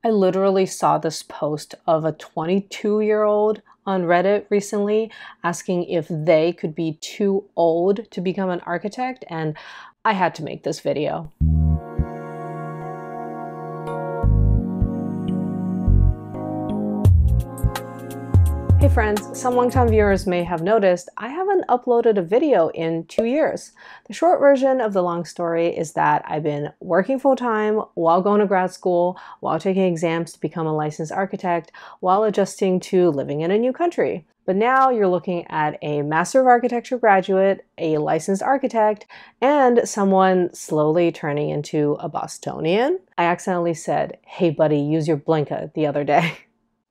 I literally saw this post of a 22-year-old on Reddit recently asking if they could be too old to become an architect, and I had to make this video. Hey friends, some longtime viewers may have noticed I haven't uploaded a video in 2 years. The short version of the long story is that I've been working full-time while going to grad school, while taking exams to become a licensed architect, while adjusting to living in a new country. But now you're looking at a Master of Architecture graduate, a licensed architect, and someone slowly turning into a Bostonian. I accidentally said, "Hey buddy, use your blinker" the other day.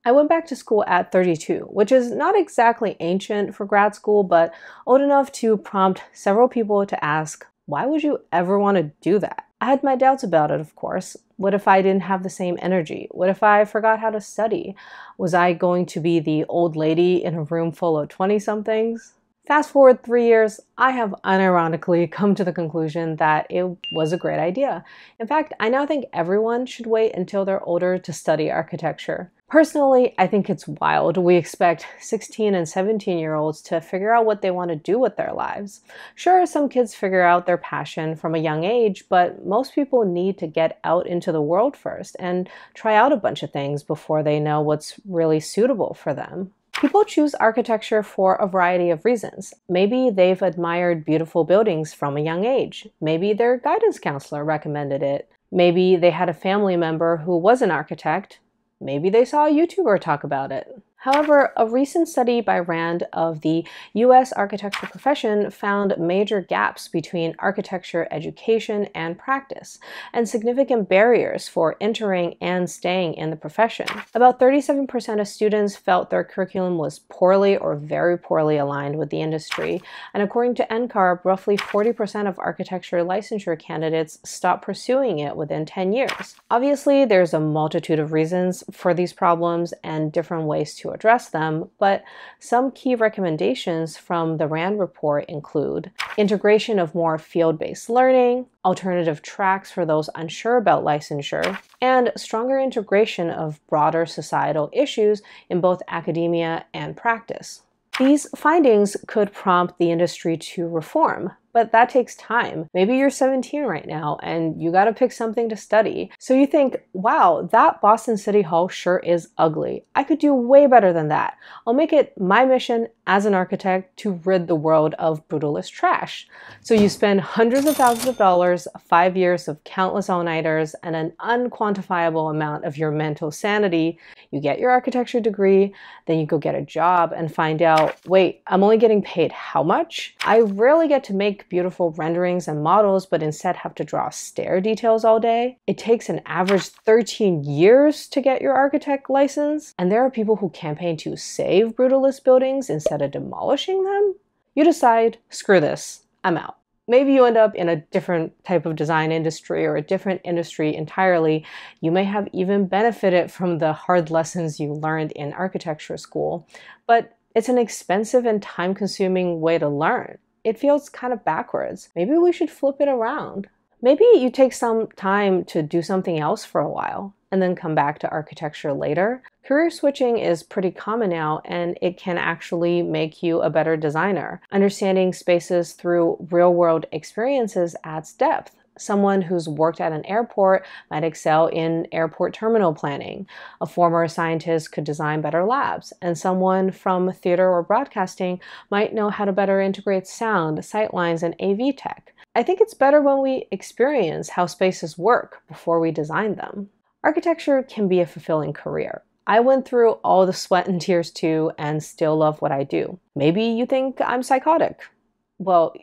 I went back to school at 32, which is not exactly ancient for grad school, but old enough to prompt several people to ask, why would you ever want to do that? I had my doubts about it, of course. What if I didn't have the same energy? What if I forgot how to study? Was I going to be the old lady in a room full of 20-somethings? Fast forward 3 years, I have unironically come to the conclusion that it was a great idea. In fact, I now think everyone should wait until they're older to study architecture. Personally, I think it's wild. We expect 16 and 17-year-olds to figure out what they want to do with their lives. Sure, some kids figure out their passion from a young age, but most people need to get out into the world first and try out a bunch of things before they know what's really suitable for them. People choose architecture for a variety of reasons. Maybe they've admired beautiful buildings from a young age. Maybe their guidance counselor recommended it. Maybe they had a family member who was an architect. Maybe they saw a YouTuber talk about it. However, a recent study by RAND of the U.S. architecture profession found major gaps between architecture education and practice, and significant barriers for entering and staying in the profession. About 37% of students felt their curriculum was poorly or very poorly aligned with the industry, and according to NCARB, roughly 40% of architecture licensure candidates stopped pursuing it within 10 years. Obviously, there's a multitude of reasons for these problems and different ways to address them, but some key recommendations from the RAND report include integration of more field-based learning, alternative tracks for those unsure about licensure, and stronger integration of broader societal issues in both academia and practice. These findings could prompt the industry to reform, but that takes time. Maybe you're 17 right now and you gotta pick something to study. So you think, wow, that Boston City Hall sure is ugly. I could do way better than that. I'll make it my mission as an architect to rid the world of brutalist trash. So you spend hundreds of thousands of dollars, 5 years of countless all-nighters, and an unquantifiable amount of your mental sanity. You get your architecture degree, then you go get a job and find out, wait, I'm only getting paid how much? I rarely get to make beautiful renderings and models, but instead have to draw stair details all day. It takes an average 13 years to get your architect license, and there are people who campaign to save brutalist buildings instead of demolishing them. You decide, screw this, I'm out. Maybe you end up in a different type of design industry or a different industry entirely. You may have even benefited from the hard lessons you learned in architecture school, but it's an expensive and time-consuming way to learn. It feels kind of backwards. Maybe we should flip it around. Maybe you take some time to do something else for a while and then come back to architecture later. Career switching is pretty common now, and it can actually make you a better designer. Understanding spaces through real-world experiences adds depth. Someone who's worked at an airport might excel in airport terminal planning. A former scientist could design better labs, and someone from theater or broadcasting might know how to better integrate sound, sightlines, and AV tech. I think it's better when we experience how spaces work before we design them. Architecture can be a fulfilling career. I went through all the sweat and tears too, and still love what I do. Maybe you think I'm psychotic. Well,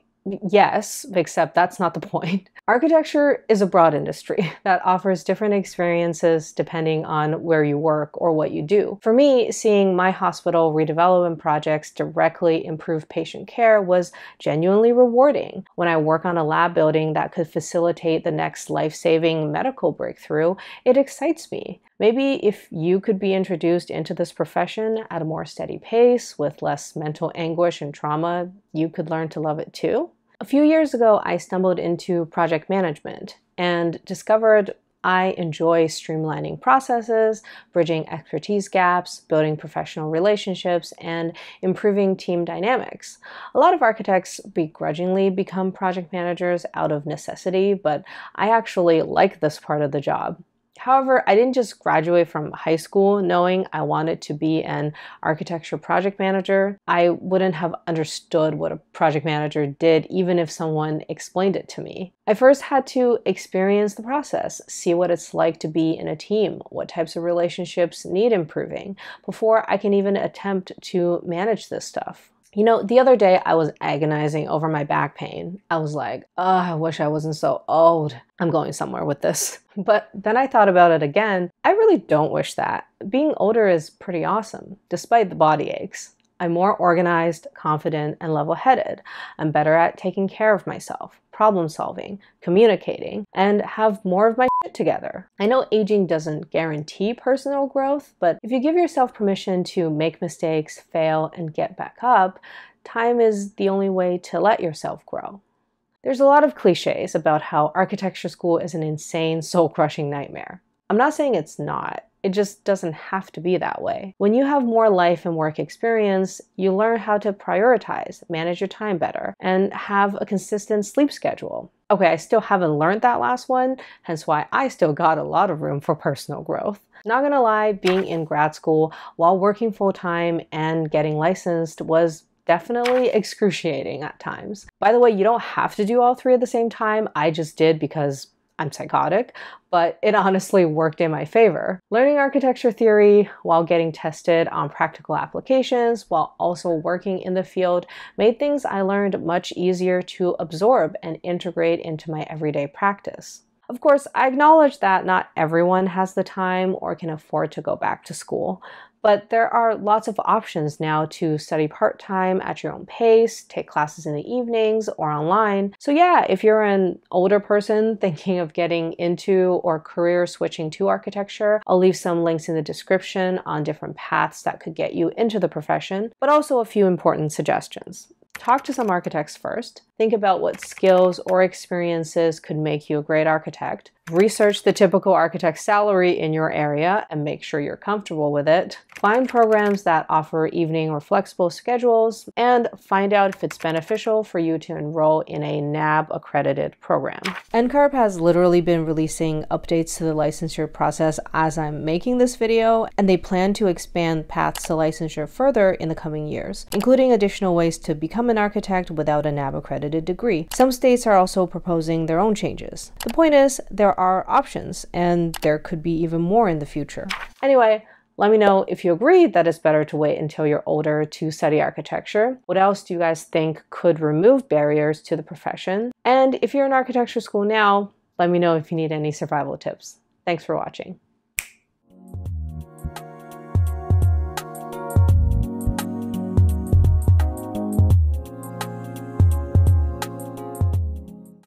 yes, except that's not the point. Architecture is a broad industry that offers different experiences depending on where you work or what you do. For me, seeing my hospital redevelopment projects directly improve patient care was genuinely rewarding. When I work on a lab building that could facilitate the next life-saving medical breakthrough, it excites me. Maybe if you could be introduced into this profession at a more steady pace with less mental anguish and trauma, you could learn to love it too. A few years ago, I stumbled into project management and discovered I enjoy streamlining processes, bridging expertise gaps, building professional relationships, and improving team dynamics. A lot of architects begrudgingly become project managers out of necessity, but I actually like this part of the job. However, I didn't just graduate from high school knowing I wanted to be an architecture project manager. I wouldn't have understood what a project manager did even if someone explained it to me. I first had to experience the process, see what it's like to be in a team, what types of relationships need improving, before I can even attempt to manage this stuff. You know, the other day I was agonizing over my back pain. I was like, oh, I wish I wasn't so old. I'm going somewhere with this. But then I thought about it again. I really don't wish that. Being older is pretty awesome, despite the body aches. I'm more organized, confident, and level-headed. I'm better at taking care of myself, problem solving, communicating, and have more of my shit together. I know aging doesn't guarantee personal growth, but if you give yourself permission to make mistakes, fail, and get back up, time is the only way to let yourself grow. There's a lot of cliches about how architecture school is an insane, soul-crushing nightmare. I'm not saying it's not. It just doesn't have to be that way. When you have more life and work experience, you learn how to prioritize, manage your time better, and have a consistent sleep schedule. Okay, I still haven't learned that last one, hence why I still got a lot of room for personal growth. Not gonna lie, being in grad school while working full-time and getting licensed was definitely excruciating at times. By the way, you don't have to do all three at the same time. I just did because I'm psychotic, but it honestly worked in my favor. Learning architecture theory while getting tested on practical applications while also working in the field made things I learned much easier to absorb and integrate into my everyday practice. Of course, I acknowledge that not everyone has the time or can afford to go back to school, but there are lots of options now to study part-time at your own pace, take classes in the evenings or online. So yeah, if you're an older person thinking of getting into or career switching to architecture, I'll leave some links in the description on different paths that could get you into the profession, but also a few important suggestions. Talk to some architects first. Think about what skills or experiences could make you a great architect. Research the typical architect salary in your area and make sure you're comfortable with it. Find programs that offer evening or flexible schedules, and find out if it's beneficial for you to enroll in a NAB accredited program. NCARB has literally been releasing updates to the licensure process as I'm making this video, and they plan to expand paths to licensure further in the coming years, including additional ways to become an architect without a NAB accredited degree. Some states are also proposing their own changes. The point is, there are options, and there could be even more in the future. Anyway, let me know if you agree that it's better to wait until you're older to study architecture. What else do you guys think could remove barriers to the profession? And if you're in architecture school now, let me know if you need any survival tips. Thanks for watching.